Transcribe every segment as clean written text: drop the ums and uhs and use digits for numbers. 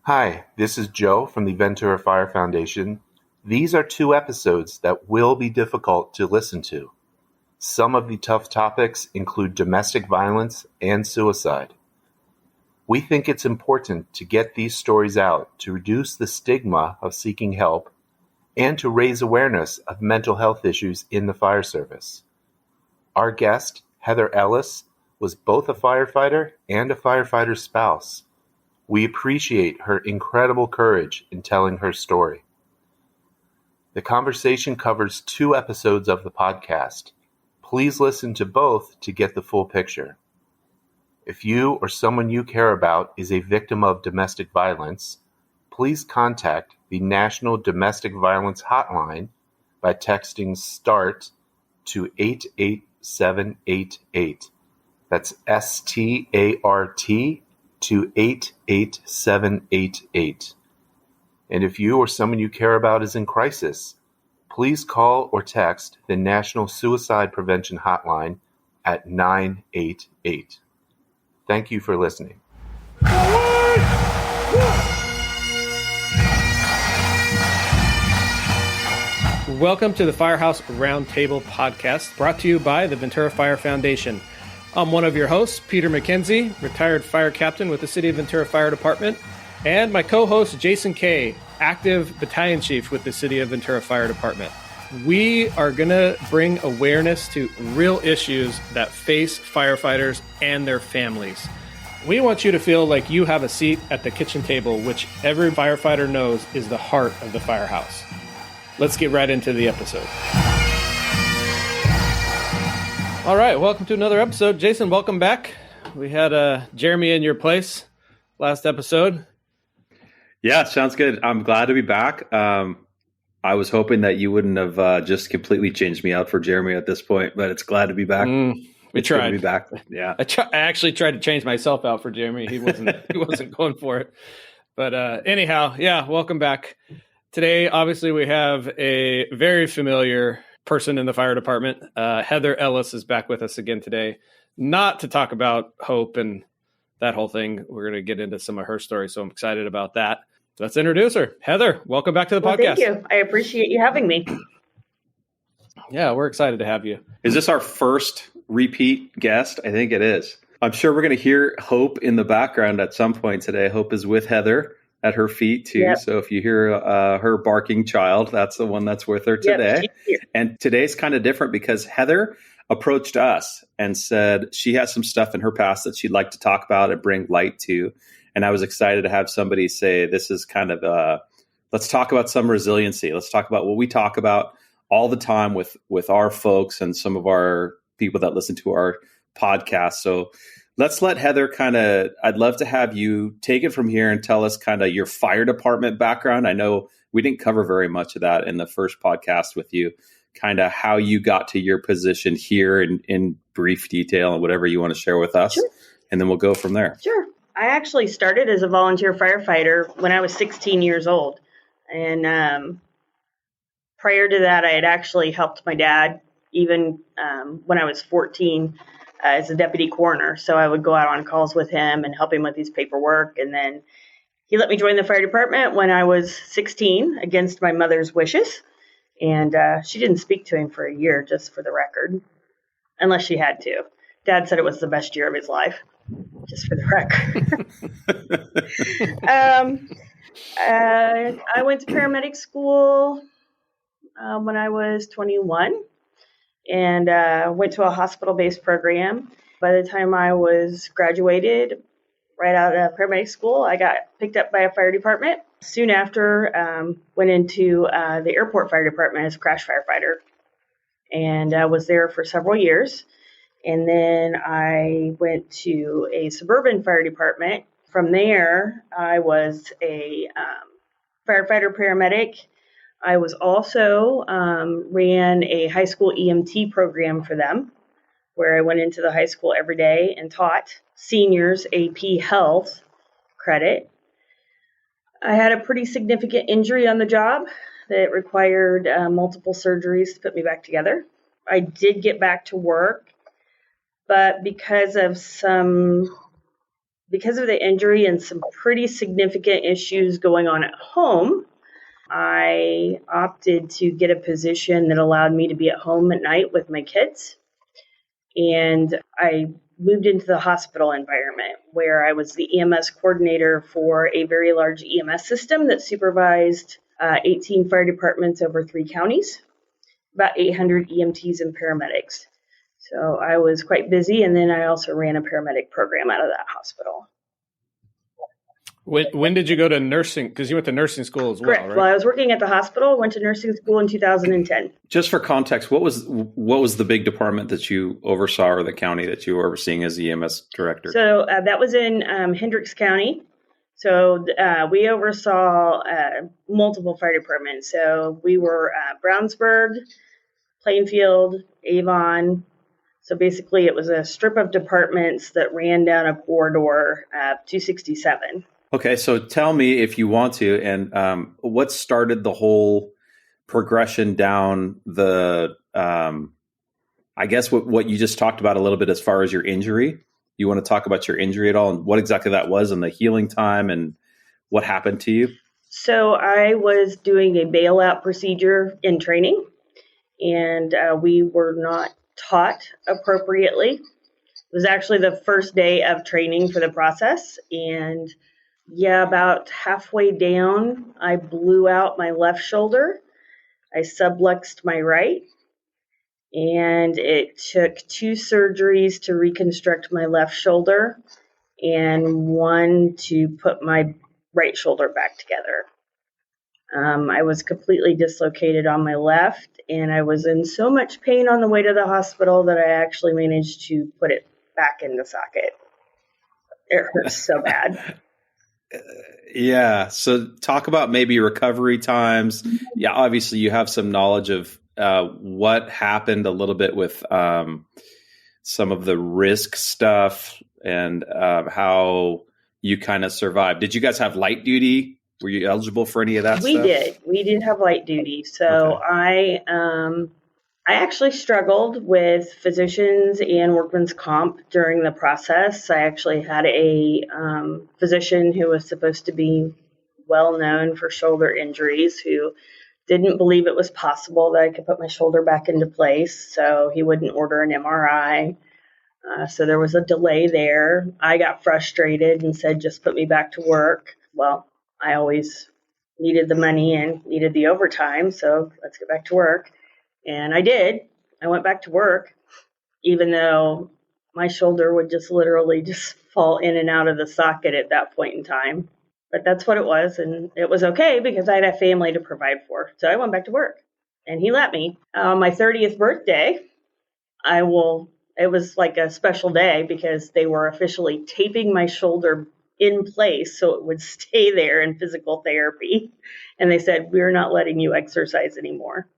Hi, this is Joe from the Ventura Fire Foundation. These are 2 episodes that will be difficult to listen to. Some of the tough topics include domestic violence and suicide. We think it's important to get these stories out to reduce the stigma of seeking help and to raise awareness of mental health issues in the fire service. Our guest, Heather Ellis, was both a firefighter and a firefighter's spouse. We appreciate her incredible courage in telling her story. The conversation covers 2 episodes of the podcast. Please listen to both to get the full picture. If you or someone you care about is a victim of domestic violence, please contact the National Domestic Violence Hotline by texting START to 88788. That's START to 88788. And if you or someone you care about is in crisis, please call or text the National Suicide Prevention Hotline at 988. Thank you for listening. Welcome to the Firehouse Roundtable podcast, brought to you by the Ventura Fire Foundation. I'm one of your hosts, Peter McKenzie, retired fire captain with the City of Ventura Fire Department, and my co-host, Jason Kay, active battalion chief with the City of Ventura Fire Department. We are going to bring awareness to real issues that face firefighters and their families. We want you to feel like you have a seat at the kitchen table, which every firefighter knows is the heart of the firehouse. Let's get right into the episode. All right, welcome to another episode. Jason, welcome back. We had Jeremy in your place last episode. Yeah, sounds good. I'm glad to be back. I was hoping that you wouldn't have just completely changed me out for Jeremy at this point, but it's glad to be back. We tried to be back. Yeah, I actually tried to change myself out for Jeremy. He wasn't going for it. But anyhow, yeah, welcome back. Today, obviously, we have a very familiar person in the fire department. Heather Ellis is back with us again today, not to talk about hope and that whole thing. We're going to get into some of her story, so I'm excited about that. Let's introduce her. Heather, welcome back to the podcast. Thank you. I appreciate you having me. Yeah, we're excited to have you. Is this our first repeat guest? I think it is. I'm sure we're going to hear Hope in the background at some point today. Hope is with Heather at her feet too. Yep. So if you hear her barking child, that's the one that's with her today. Yep, and today's kind of different because Heather approached us and said she has some stuff in her past that she'd like to talk about and bring light to. And I was excited to have somebody say, this is kind of let's talk about some resiliency. Let's talk about what we talk about all the time with our folks and some of our people that listen to our podcast. So let's let Heather I'd love to have you take it from here and tell us kind of your fire department background. I know we didn't cover very much of that in the first podcast with you, kind of how you got to your position here in brief detail and whatever you want to share with us. Sure. And then we'll go from there. Sure. I actually started as a volunteer firefighter when I was 16 years old. And prior to that, I had actually helped my dad even when I was 14 as a deputy coroner. So I would go out on calls with him and help him with his paperwork. And then he let me join the fire department when I was 16 against my mother's wishes. And she didn't speak to him for a year, just for the record, unless she had to. Dad said it was the best year of his life, just for the record. I went to paramedic school when I was 21 and went to a hospital-based program. By the time I was graduated, right out of paramedic school, I got picked up by a fire department. Soon after, went into the airport fire department as a crash firefighter, and I was there for several years. And then I went to a suburban fire department. From there, I was a firefighter paramedic. I was also ran a high school EMT program for them, where I went into the high school every day and taught seniors AP Health credit. I had a pretty significant injury on the job that required multiple surgeries to put me back together. I did get back to work, but because of some because of the injury and some pretty significant issues going on at home, I opted to get a position that allowed me to be at home at night with my kids. And I moved into the hospital environment where I was the EMS coordinator for a very large EMS system that supervised 18 fire departments over 3 counties, about 800 EMTs and paramedics. So I was quite busy, and then I also ran a paramedic program out of that hospital. When did you go to nursing? Because you went to nursing school as well, Correct. right? Well, I was working at the hospital, went to nursing school in 2010. Just for context, what was the big department that you oversaw, or the county that you were overseeing as EMS director? So that was in Hendricks County. So we oversaw multiple fire departments. So we were Brownsburg, Plainfield, Avon. So basically it was a strip of departments that ran down a corridor, 267. Okay, so tell me, if you want to, and what started the whole progression down the, I guess what you just talked about a little bit as far as your injury. You want to talk about your injury at all, and what exactly that was, and the healing time, and what happened to you? So I was doing a bailout procedure in training, and we were not taught appropriately. It was actually the first day of training for the process, and about halfway down, I blew out my left shoulder. I subluxed my right, and it took 2 surgeries to reconstruct my left shoulder and 1 to put my right shoulder back together. I was completely dislocated on my left, and I was in so much pain on the way to the hospital that I actually managed to put it back in the socket. It hurts so bad. Yeah. So talk about maybe recovery times. Yeah, obviously you have some knowledge of what happened a little bit with some of the risk stuff and how you kind of survived. Did you guys have light duty? Were you eligible for any of that We stuff? did. We did have light duty. So okay. I actually struggled with physicians and workman's comp during the process. I actually had a physician who was supposed to be well known for shoulder injuries who didn't believe it was possible that I could put my shoulder back into place. So he wouldn't order an MRI. So there was a delay there. I got frustrated and said, just put me back to work. Well, I always needed the money and needed the overtime. So let's get back to work. And I did. I went back to work, even though my shoulder would just literally just fall in and out of the socket at that point in time. But that's what it was. And it was okay because I had a family to provide for. So I went back to work and he let me. On my 30th birthday, it was like a special day because they were officially taping my shoulder in place so it would stay there in physical therapy. And they said, we're not letting you exercise anymore.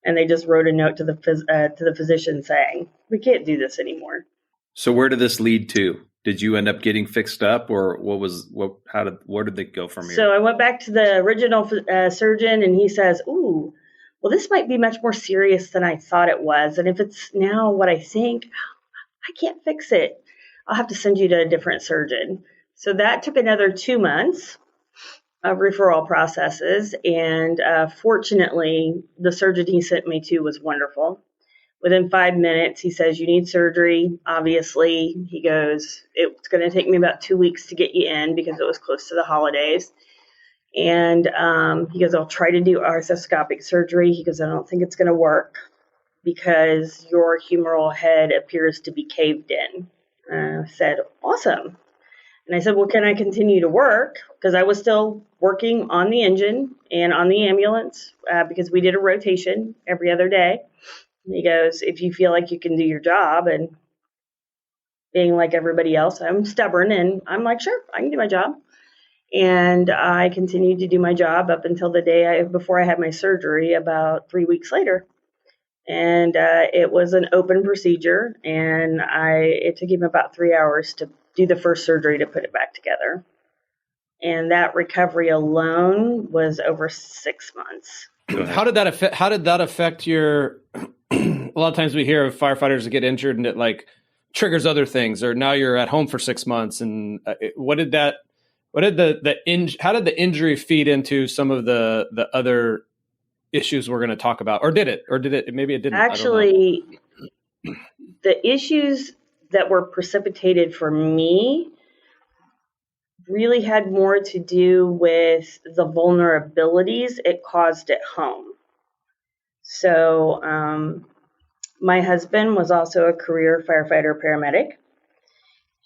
And they just wrote a note to the physician saying, we can't do this anymore. So where did this lead to? Did you end up getting fixed up, or where did they go from here? So I went back to the original surgeon, and he says, ooh, well, this might be much more serious than I thought it was. And if it's now what I think, I can't fix it. I'll have to send you to a different surgeon. So that took another 2 months of referral processes. And fortunately, the surgeon he sent me to was wonderful. Within 5 minutes, he says, you need surgery. Obviously, he goes, it's going to take me about 2 weeks to get you in because it was close to the holidays. And he goes, I'll try to do arthroscopic surgery. He goes, I don't think it's going to work because your humeral head appears to be caved in. I said, awesome. And I said, well, can I continue to work? Because I was still working on the engine and on the ambulance because we did a rotation every other day. And he goes, if you feel like you can do your job, and being like everybody else, I'm stubborn and I'm like, sure, I can do my job. And I continued to do my job up until the day before I had my surgery about 3 weeks later. And it was an open procedure, and it took him about 3 hours to do the first surgery to put it back together. And that recovery alone was over 6 months. How did that affect your? A lot of times we hear of firefighters that get injured and it like triggers other things, or now you're at home for 6 months. And how did the injury feed into some of the other issues we're going to talk about, or did it, maybe it didn't? Actually, the issues that were precipitated for me really had more to do with the vulnerabilities it caused at home. So, my husband was also a career firefighter paramedic,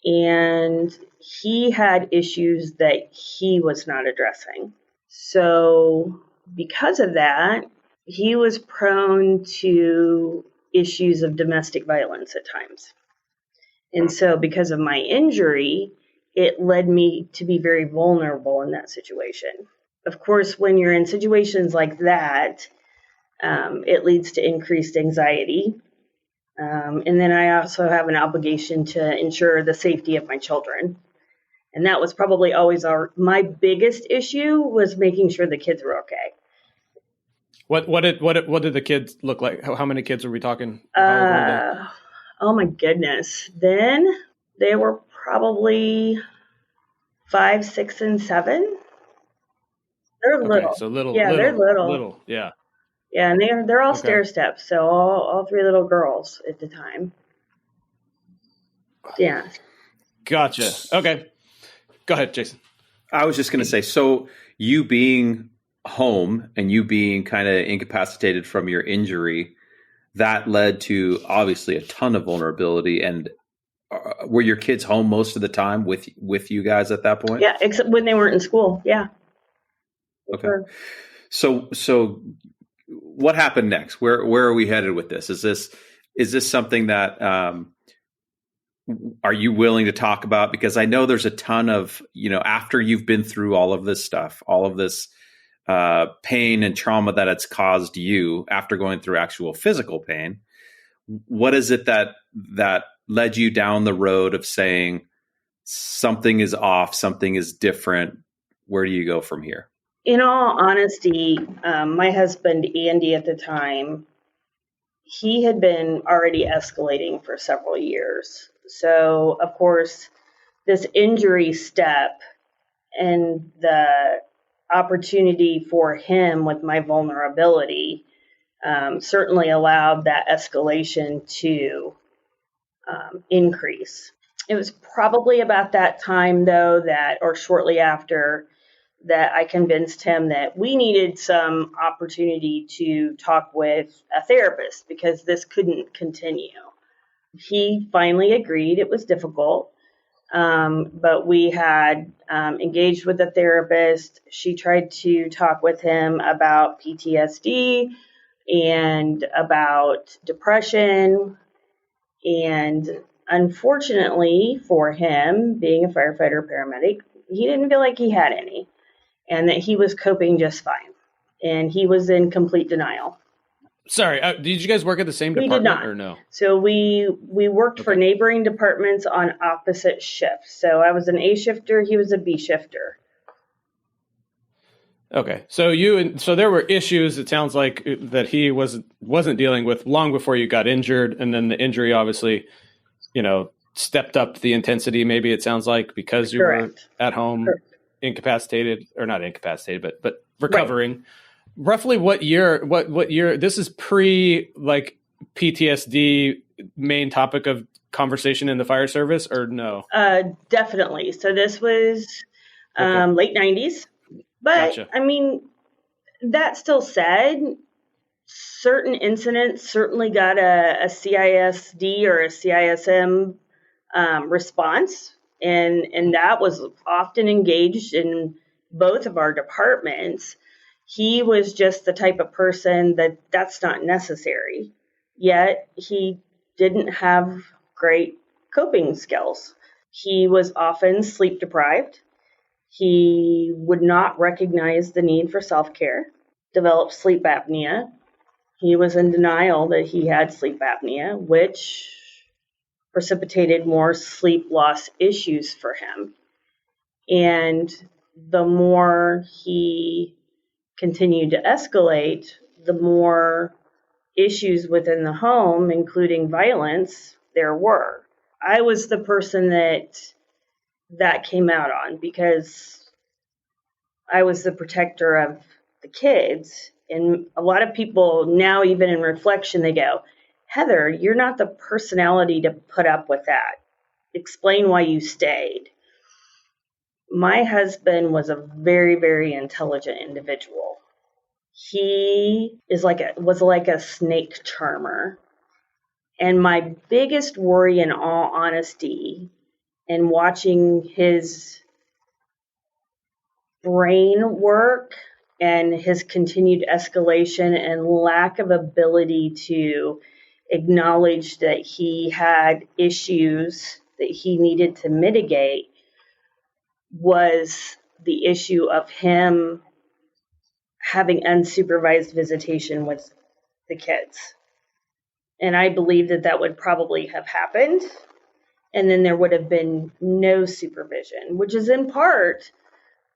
and he had issues that he was not addressing. So because of that, he was prone to issues of domestic violence at times. And so because of my injury, it led me to be very vulnerable in that situation. Of course, when you're in situations like that, it leads to increased anxiety. And then I also have an obligation to ensure the safety of my children. And that was probably always my biggest issue, was making sure the kids were okay. What did the kids look like? How many kids were we talking? Oh my goodness. Then they were probably 5, 6, and 7. They're little. So little. Yeah, they're little. Little, yeah. Yeah, and they're all stair steps. So all 3 little girls at the time. Yeah. Gotcha. Okay. Go ahead, Jason. I was just going to say, so you being home and you being kind of incapacitated from your injury, that led to obviously a ton of vulnerability. And were your kids home most of the time with you guys at that point? Yeah, except when they weren't in school. Yeah. Okay. Sure. So what happened next? Where are we headed with this? Is this something that are you willing to talk about? Because I know there's a ton of, after you've been through all of this stuff, all of this pain and trauma that it's caused you after going through actual physical pain, what is it that led you down the road of saying something is off, something is different? Where do you go from here? In all honesty, my husband, Andy, at the time, he had been already escalating for several years. So, of course, this injury step and the opportunity for him with my vulnerability certainly allowed that escalation to increase. It was probably about that time, though, or shortly after, that I convinced him that we needed some opportunity to talk with a therapist because this couldn't continue. He finally agreed. It was difficult, but we had engaged with a therapist. She tried to talk with him about PTSD and about depression. And unfortunately for him, being a firefighter paramedic, he didn't feel like he had any, and that he was coping just fine. And he was in complete denial. Sorry, did you guys work at the same department? We did not. Or no? So we worked for neighboring departments on opposite shifts. So I was an A shifter, he was a B shifter. Okay, so there were issues. It sounds like that he wasn't dealing with long before you got injured, and then the injury obviously, stepped up the intensity. Maybe it sounds like because you were at home, incapacitated, or not incapacitated, but recovering. Right. Roughly what year? What year? This is pre PTSD main topic of conversation in the fire service, or no? Definitely. So this was late 90s. But, gotcha. I mean, that still said, certain incidents certainly got a CISD or a CISM response, and that was often engaged in both of our departments. He was just the type of person that's not necessary, yet he didn't have great coping skills. He was often sleep deprived. He would not recognize the need for self-care, developed sleep apnea. He was in denial that he had sleep apnea, which precipitated more sleep loss issues for him. And the more he continued to escalate, the more issues within the home, including violence, there were. I was the person that came out on, because I was the protector of the kids. And a lot of people now, even in reflection, they go, Heather, you're not the personality to put up with that. Explain why you stayed. My husband was a very, very intelligent individual. He was like a snake charmer. And my biggest worry, in all honesty, in watching his brain work and his continued escalation and lack of ability to acknowledge that he had issues that he needed to mitigate, was the issue of him having unsupervised visitation with the kids. And I believe that would probably have happened. And then there would have been no supervision, which is in part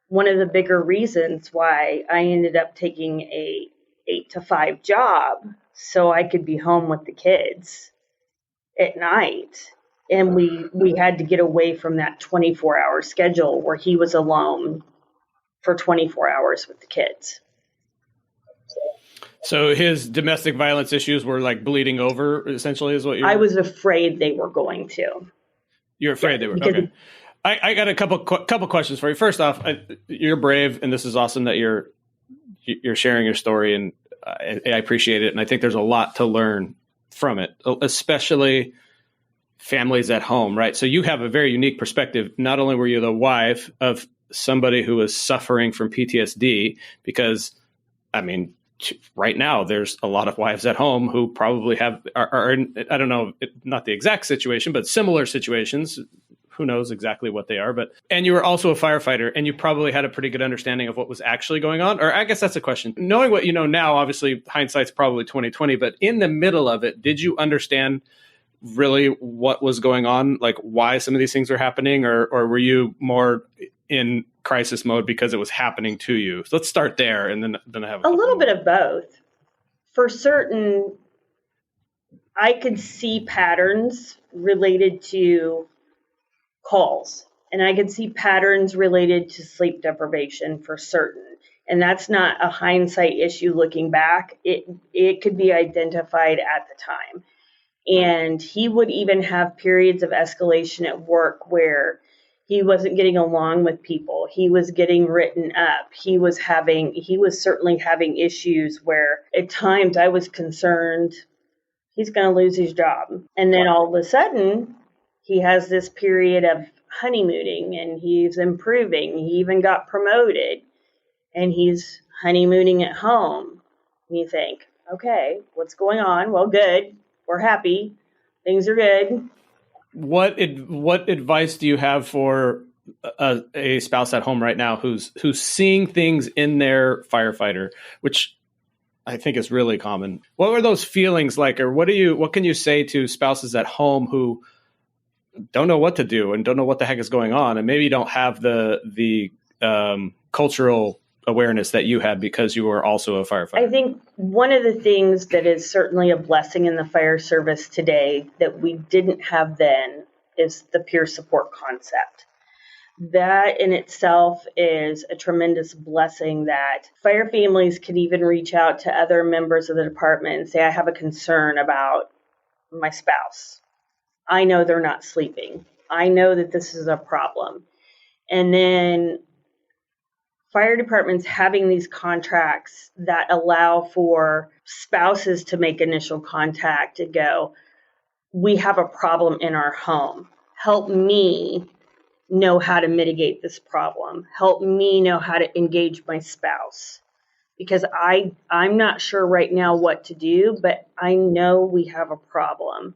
one of the bigger reasons why I ended up taking a 8-to-5 job, so I could be home with the kids at night. And we had to get away from that 24-hour schedule where he was alone for 24 hours with the kids. So his domestic violence issues were like bleeding over, essentially, is what you're... I was afraid they were going to. You're afraid they were? Okay. I got a couple questions for you. First off, you're brave, and this is awesome that you're sharing your story, and I appreciate it. And I think there's a lot to learn from it, especially families at home, right? So you have a very unique perspective. Not only were you the wife of somebody who was suffering from PTSD, because, I mean, right now there's a lot of wives at home who probably are in, I don't know, not the exact situation, but similar situations. Who knows exactly what they are, and you were also a firefighter, and you probably had a pretty good understanding of what was actually going on. Or I guess that's a question. Knowing what you know now, obviously hindsight's probably 20/20, but in the middle of it, did you understand really what was going on? Like why some of these things were happening, or were you more in crisis mode because it was happening to you? So let's start there, and then I have a little bit of both. For certain, I could see patterns related to calls, and I could see patterns related to sleep deprivation for certain. And that's not a hindsight issue looking back. It could be identified at the time. And he would even have periods of escalation at work where he wasn't getting along with people. He was getting written up. He was certainly having issues where at times I was concerned he's going to lose his job. And then all of a sudden, he has this period of honeymooning, and he's improving. He even got promoted, and he's honeymooning at home. And you think, okay, what's going on? Well, good. We're happy. Things are good. What advice do you have for a spouse at home right now who's seeing things in their firefighter, which I think is really common? What were those feelings like, or what can you say to spouses at home who don't know what to do and don't know what the heck is going on, and maybe don't have the cultural awareness that you had because you were also a firefighter? I think one of the things that is certainly a blessing in the fire service today that we didn't have then is the peer support concept. That in itself is a tremendous blessing, that fire families can even reach out to other members of the department and say, I have a concern about my spouse. I know they're not sleeping. I know that this is a problem. And then fire departments having these contracts that allow for spouses to make initial contact and go, we have a problem in our home. Help me know how to mitigate this problem. Help me know how to engage my spouse. Because I'm not sure right now what to do, but I know we have a problem.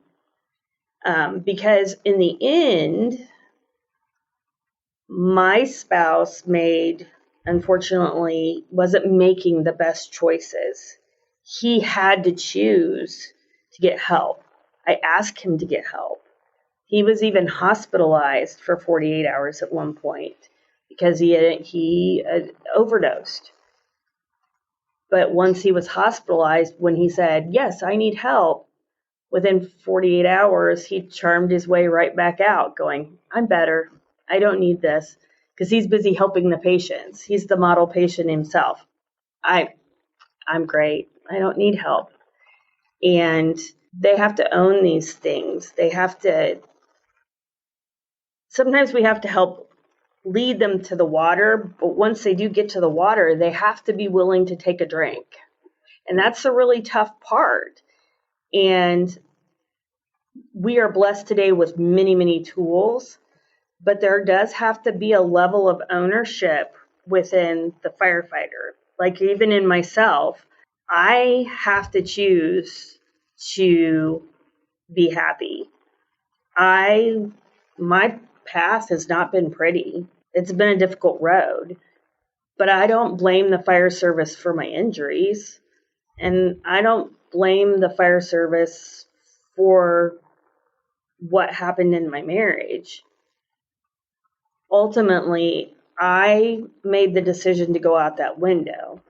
Because in the end, my spouse unfortunately, wasn't making the best choices. He had to choose to get help. I asked him to get help. He was even hospitalized for 48 hours at one point because he had overdosed. But once he was hospitalized, when he said, yes, I need help, within 48 hours, he charmed his way right back out going, I'm better. I don't need this, because he's busy helping the patients. He's the model patient himself. I'm great. I don't need help. And they have to own these things. Sometimes we have to help lead them to the water, but once they do get to the water, they have to be willing to take a drink. And that's the really tough part. And we are blessed today with many, many tools, but there does have to be a level of ownership within the firefighter. Like even in myself, I have to choose to be happy. My path has not been pretty. It's been a difficult road, but I don't blame the fire service for my injuries. And I don't blame the fire service for what happened in my marriage. Ultimately, I made the decision to go out that window.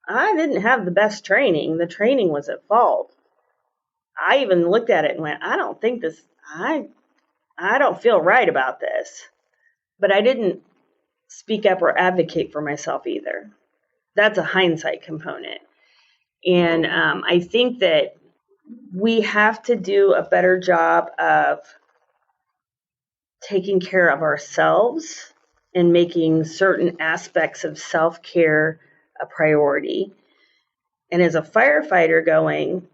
I didn't have the best training. The training was at fault. I even looked at it and went, I don't feel right about this. But I didn't speak up or advocate for myself either. That's a hindsight component. And I think that we have to do a better job of taking care of ourselves and making certain aspects of self-care a priority. And as a firefighter going,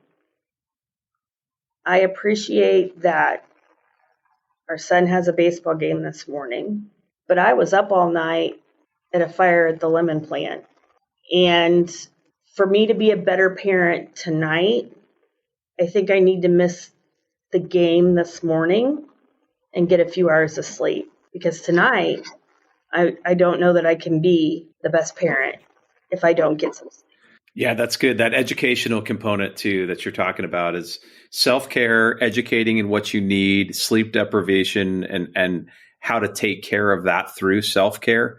I appreciate that our son has a baseball game this morning, but I was up all night at a fire at the lemon plant. And for me to be a better parent tonight, I think I need to miss the game this morning and get a few hours of sleep, because tonight I don't know that I can be the best parent if I don't get some sleep. Yeah, that's good. That educational component too that you're talking about is self-care, educating in what you need, sleep deprivation, and how to take care of that through self-care,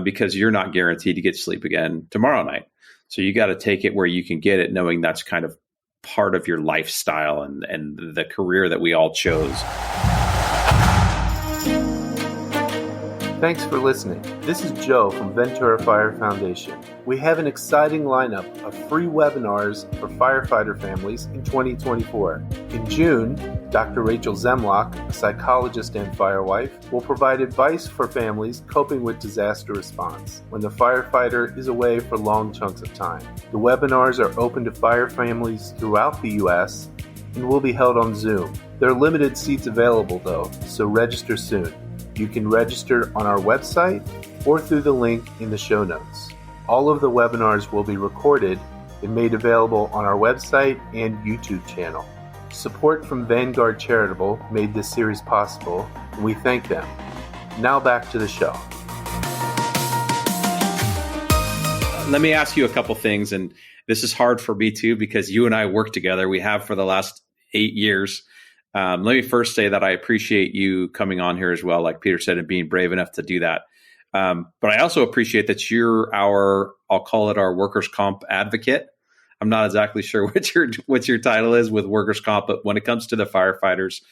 because you're not guaranteed to get sleep again tomorrow night. So you got to take it where you can get it, knowing that's kind of part of your lifestyle and the career that we all chose. Thanks for listening. This is Joe from Ventura Fire Foundation. We have an exciting lineup of free webinars for firefighter families in 2024. In June, Dr. Rachel Zemlock, a psychologist and firewife, will provide advice for families coping with disaster response when the firefighter is away for long chunks of time. The webinars are open to fire families throughout the U.S. and will be held on Zoom. There are limited seats available though, so register soon. You can register on our website or through the link in the show notes. All of the webinars will be recorded and made available on our website and YouTube channel. Support from Vanguard Charitable made this series possible, and we thank them. Now back to the show. Let me ask you a couple things, and this is hard for me too because you and I work together. We have for the last 8 years. Let me first say that I appreciate you coming on here as well, like Peter said, and being brave enough to do that. But I also appreciate that you're I'll call it our workers' comp advocate. I'm not exactly sure what your title is with workers' comp, but when it comes to the firefighters,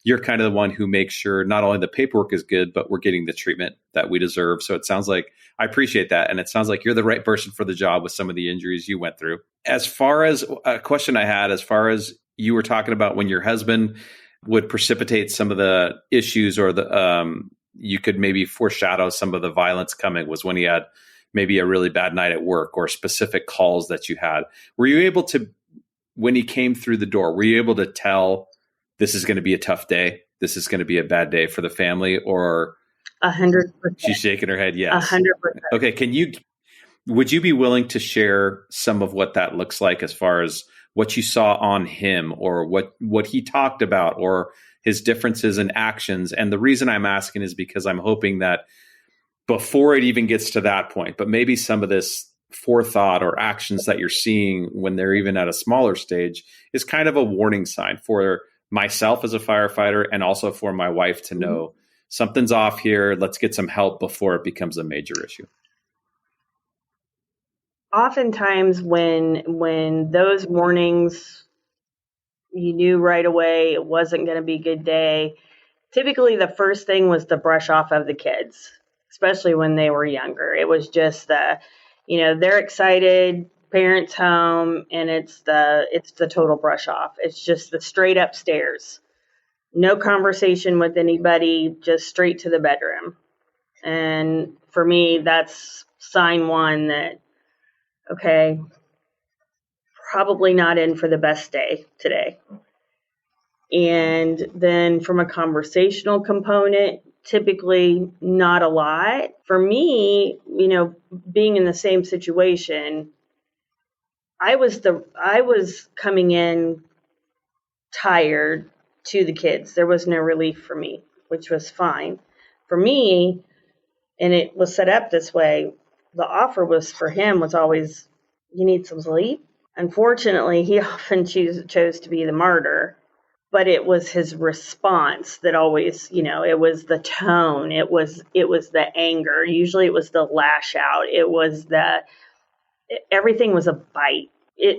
you're kind of the one who makes sure not only the paperwork is good, but we're getting the treatment that we deserve. So it sounds like I appreciate that. And it sounds like you're the right person for the job with some of the injuries you went through. As far as a question I had, as far as you were talking about when your husband would precipitate some of the issues or you could maybe foreshadow some of the violence coming was when he had maybe a really bad night at work or specific calls that you had. Were you able to, when he came through the door, were you able to tell this is going to be a tough day? This is going to be a bad day for the family? Or 100%. She's shaking her head. Yes. 100%. Okay. Would you be willing to share some of what that looks like as far as what you saw on him or what he talked about or his differences in actions? And the reason I'm asking is because I'm hoping that before it even gets to that point, but maybe some of this forethought or actions that you're seeing when they're even at a smaller stage is kind of a warning sign for myself as a firefighter and also for my wife to know something's off here. Let's get some help before it becomes a major issue. Oftentimes when those warnings You knew right away it wasn't going to be a good day. Typically, the first thing was the brush off of the kids, especially when they were younger. It was just they're excited, parents home, and it's the total brush off. It's just the straight upstairs. No conversation with anybody, just straight to the bedroom. And for me, that's sign one that, okay, probably not in for the best day today. And then from a conversational component, typically not a lot. For me, being in the same situation, I was coming in tired to the kids. There was no relief for me, which was fine. For me, and it was set up this way, the offer was for him was always, you need some sleep. Unfortunately, he often chose to be the martyr, but it was his response that always, it was the tone, it was the anger. Usually it was the lash out. It was everything was a bite.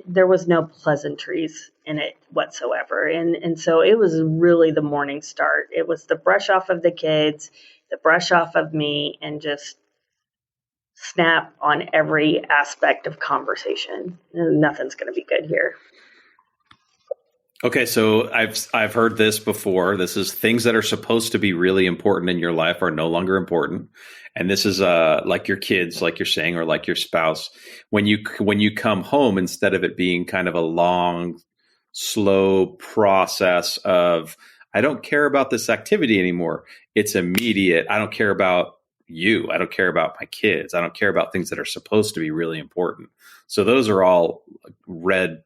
There was no pleasantries in it whatsoever. And so it was really the morning start. It was the brush off of the kids, the brush off of me, and just snap on every aspect of conversation. And nothing's going to be good here. Okay, so I've heard this before. This is things that are supposed to be really important in your life are no longer important. And this is like your kids, like you're saying, or like your spouse. When you come home, instead of it being kind of a long, slow process of, I don't care about this activity anymore. It's immediate. I don't care about you. I don't care about my kids. I don't care about things that are supposed to be really important. So those are all red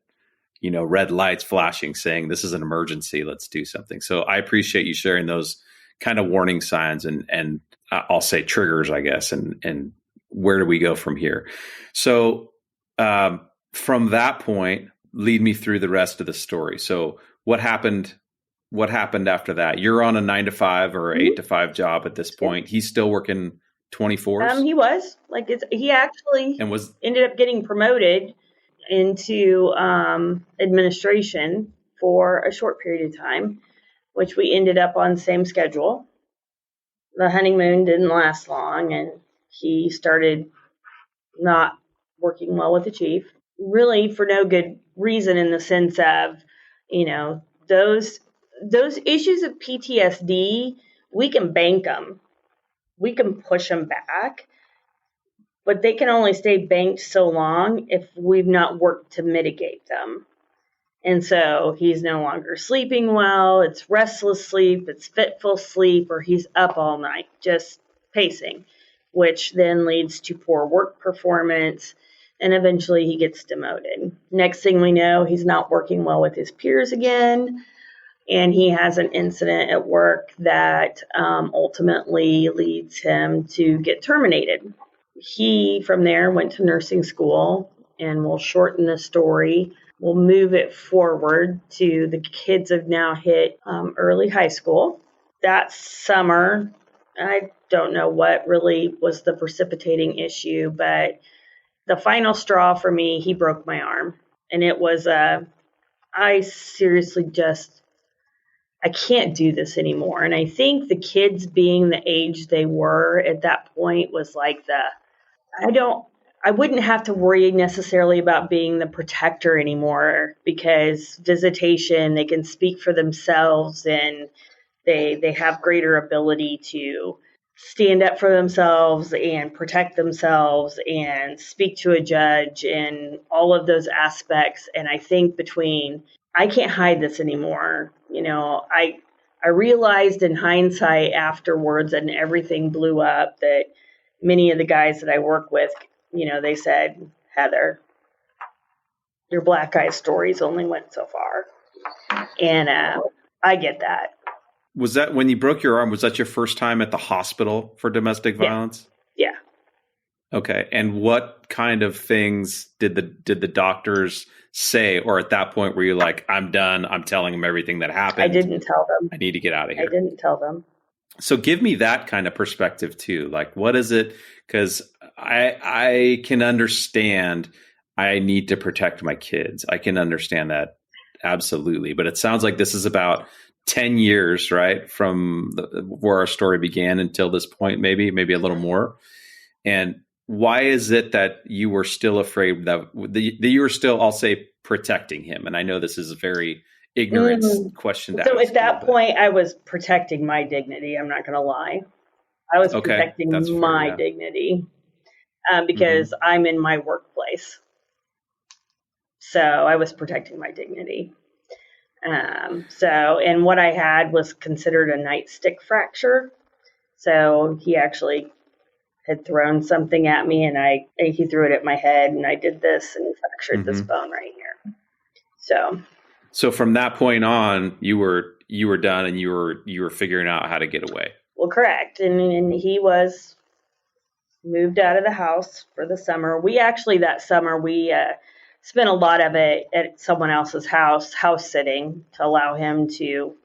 lights flashing saying this is an emergency. Let's do something. So I appreciate you sharing those kind of warning signs and I'll say triggers, I guess. And where do we go from here? So from that point, lead me through the rest of the story. So what happened after that? You're on a 9-to-5 or 8-to-5 job at this point. He's still working 24s? He was he actually ended up getting promoted into administration for a short period of time, which we ended up on same schedule. The honeymoon didn't last long, and he started not working well with the chief, really for no good reason, in the sense of, those issues of PTSD, we can bank them. We can push them back. But they can only stay banked so long if we've not worked to mitigate them. And so he's no longer sleeping well. It's restless sleep. It's fitful sleep, or he's up all night just pacing, which then leads to poor work performance. And eventually he gets demoted. Next thing we know, he's not working well with his peers again. And he has an incident at work that ultimately leads him to get terminated. He, from there, went to nursing school, and we'll shorten the story. We'll move it forward to the kids have now hit early high school. That summer, I don't know what really was the precipitating issue, but the final straw for me, he broke my arm. And it was I seriously I can't do this anymore. And I think the kids being the age they were at that point was like I wouldn't have to worry necessarily about being the protector anymore, because visitation, they can speak for themselves, and they have greater ability to stand up for themselves and protect themselves and speak to a judge and all of those aspects. And I think I can't hide this anymore. I realized in hindsight afterwards, and everything blew up, that many of the guys that I work with, they said, Heather, your black eye stories only went so far. And I get that. Was that when you broke your arm? Was that your first time at the hospital for domestic violence? Yeah. Okay. And what kind of things did the doctors say? Or at that point, were you like, I'm done. I'm telling them everything that happened. I didn't tell them. I need to get out of here. I didn't tell them. So give me that kind of perspective too. Like, what is it? Because I can understand I need to protect my kids. I can understand that. Absolutely. But it sounds like this is about 10 years, right? From where our story began until this point, maybe a little more. And why is it that you were still afraid that you were still, I'll say, protecting him? And I know this is a very ignorant question to ask. So at that point, I was protecting my dignity. I'm not going to lie. I was protecting my dignity because I'm in my workplace. So I was protecting my dignity. And what I had was considered a nightstick fracture. So he actually had thrown something at me, and he threw it at my head, and I did this and fractured this bone right here. So from that point on, you were done, and you were figuring out how to get away. Well, correct. And he was moved out of the house for the summer. That summer, we spent a lot of it at someone else's house sitting, to allow him to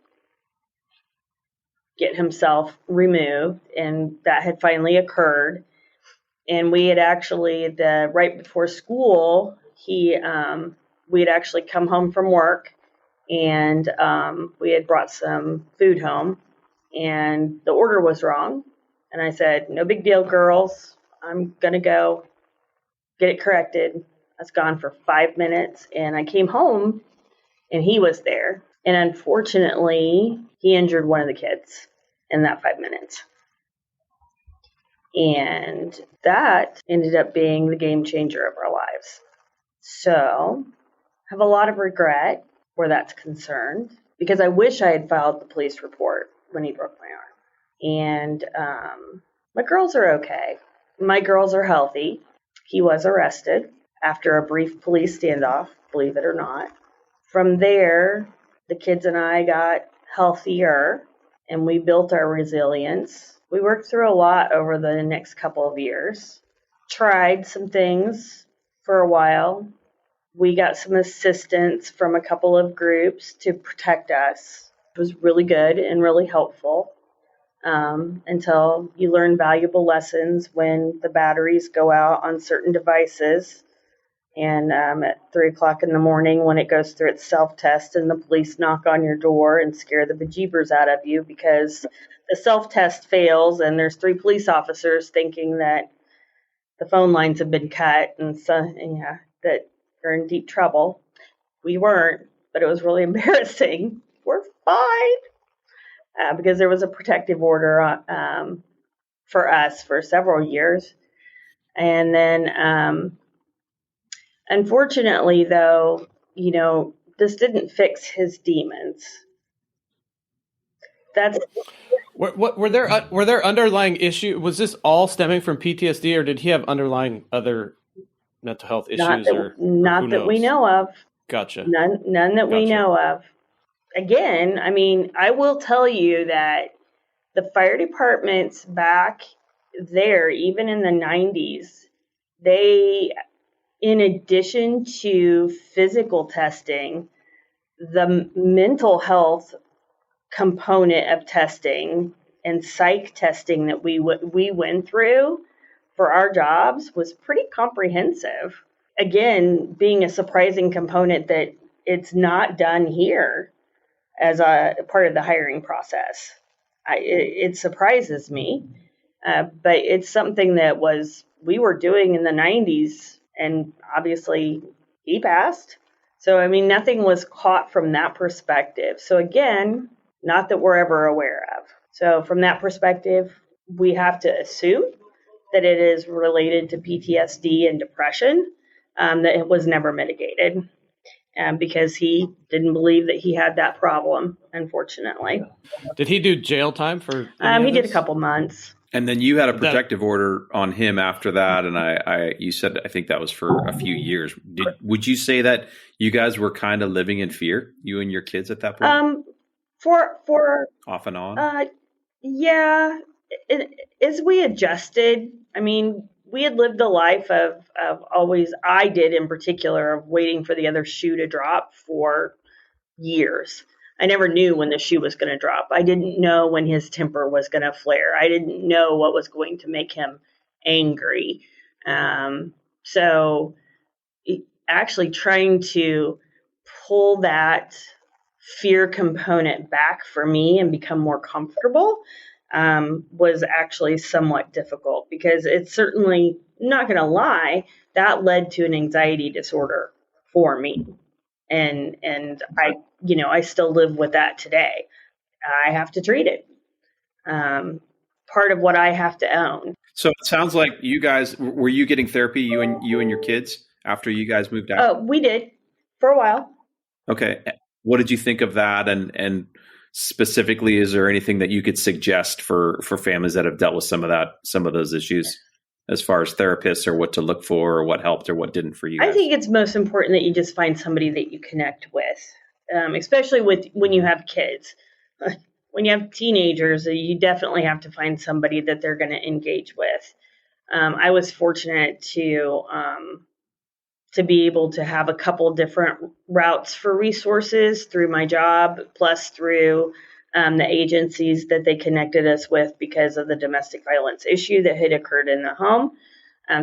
get himself removed. And that had finally occurred. And we had actually, right before school, we had actually come home from work, and we had brought some food home, and the order was wrong. And I said, no big deal, girls. I'm going to go get it corrected. I was gone for 5 minutes, and I came home, and he was there. And unfortunately, he injured one of the kids in that 5 minutes. And that ended up being the game changer of our lives. So I have a lot of regret where that's concerned, because I wish I had filed the police report when he broke my arm. And my girls are okay. My girls are healthy. He was arrested after a brief police standoff, believe it or not. From there, the kids and I got healthier, and we built our resilience. We worked through a lot over the next couple of years, tried some things for a while. We got some assistance from a couple of groups to protect us. It was really good and really helpful until you learn valuable lessons when the batteries go out on certain devices. And at 3 o'clock in the morning, when it goes through its self-test and the police knock on your door and scare the bejeebers out of you because the self-test fails and there's 3 police officers thinking that the phone lines have been cut and that they're in deep trouble. We weren't, but it was really embarrassing. We're fine because there was a protective order for us for several years. And then unfortunately, though, this didn't fix his demons. Were there underlying issue? Was this all stemming from PTSD, or did he have underlying other mental health issues? Not that we know of. Gotcha. None that we know of. Again, I mean, I will tell you that the fire departments back there, even in the 90s, they, in addition to physical testing, the mental health component of testing and psych testing that we went through for our jobs was pretty comprehensive. Again, being a surprising component that it's not done here as a part of the hiring process. It surprises me, but it's something that we were doing in the 90s, and obviously he passed. So, I mean, nothing was caught from that perspective. So again, not that we're ever aware of. So from that perspective, we have to assume that it is related to PTSD and depression, that it was never mitigated because he didn't believe that he had that problem, unfortunately. Did he do jail time for he did a couple months. And then you had a protective order on him after that, and you said I think that was for a few years. Would you say that you guys were kind of living in fear, you and your kids at that point? For off and on? Yeah. As we adjusted, I mean, we had lived a life of always, I did in particular, of waiting for the other shoe to drop for years. I never knew when the shoe was going to drop. I didn't know when his temper was going to flare. I didn't know what was going to make him angry. So actually trying to pull that fear component back for me and become more comfortable was actually somewhat difficult, because it's certainly, not going to lie, that led to an anxiety disorder for me. And I still live with that today. I have to treat it. Part of what I have to own. So it sounds like you guys, were you getting therapy, you and your kids, after you guys moved out? Oh, we did for a while. Okay. What did you think of that? And specifically, is there anything that you could suggest for families that have dealt with some of those issues, as far as therapists, or what to look for, or what helped or what didn't for you guys? I think it's most important that you just find somebody that you connect with, especially when you have kids. When you have teenagers, you definitely have to find somebody that they're going to engage with. I was fortunate to be able to have a couple different routes for resources through my job, plus through the agencies that they connected us with because of the domestic violence issue that had occurred in the home.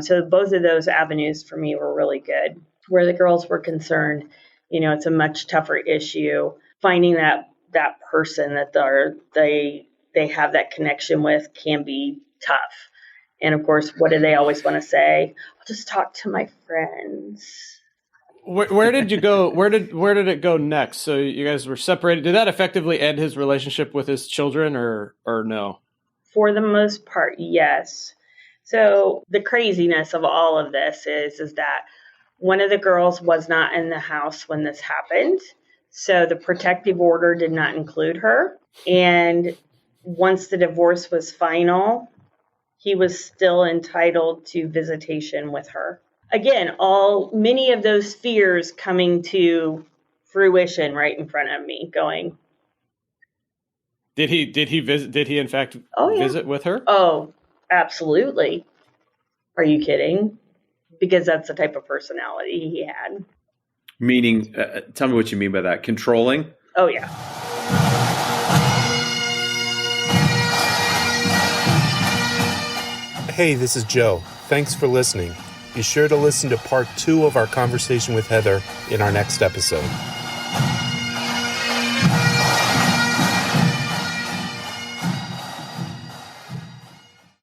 So both of those avenues for me were really good. Where the girls were concerned, it's a much tougher issue. Finding that person that they have that connection with can be tough. And of course, what do they always want to say? I'll just talk to my friends. Where did you go? Where did it go next? So you guys were separated. Did that effectively end his relationship with his children, or no? For the most part, yes. So the craziness of all of this is that one of the girls was not in the house when this happened. So the protective order did not include her. And once the divorce was final, he was still entitled to visitation with her. Again, many of those fears coming to fruition right in front of me, going. Did he visit? Did he in fact visit with her? Oh, absolutely. Are you kidding? Because that's the type of personality he had. Meaning, tell me what you mean by that. Controlling? Oh, yeah. Hey, this is Joe. Thanks for listening. Be sure to listen to part 2 of our conversation with Heather in our next episode.